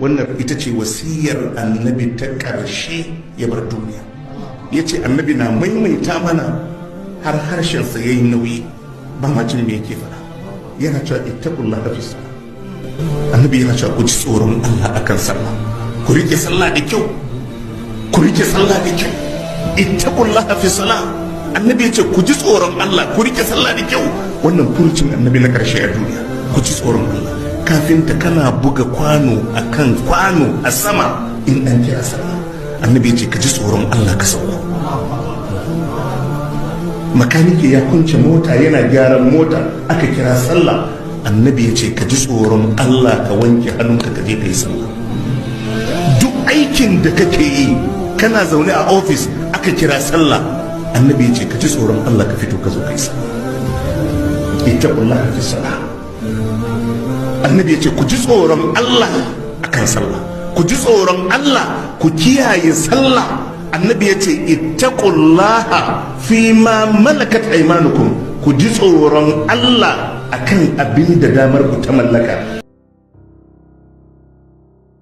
wannan ita ce wasiyar annabi ta ƙarshe ya bar duniya. Ya ce annabi na maimaita mana har harshensa ya yi nauyi ba ma jin me yake faɗa. Yana cewa ittaqullaha fi salah. Annabi yana cewa ku ji tsoron Allah akan sallah, ku rike sallah da kyau, ku rike sallah da kyau. Ittaqullaha fi salah. Annabi ya ce ku ji tsoron Allah, ku rike sallah da kyau. Wannan furucin annabi na ƙarshe a duniya, ku ji tsoron Allah. Kafinta kana buga kwano akan kwano a sama in an kira sallah. Annabi ya ce ka ji tsoron Allah ka sauko. Makaniki ya kunce mota yana gyaran mota aka kira sallah. Annabi ya ce ka ji tsoron Allah ka wanke hannunka ka je ka yi sallah. Duk aikin da kake yi kana zaune a ofis aka kira sallah. Annabi ya ce ka ji tsoron Allah ka fito ka zo ka yi sallah. Ittaqullaha fi salah. Annabi ya ce ku ji tsoron Allah akan sallah, ku ji tsoron Allah, ku kiyaye sallah. Annabi ya ce ittaqullaha fi ma malakat aymanukum, ku ji tsoron Allah akan abin da damar ku ta mallaka.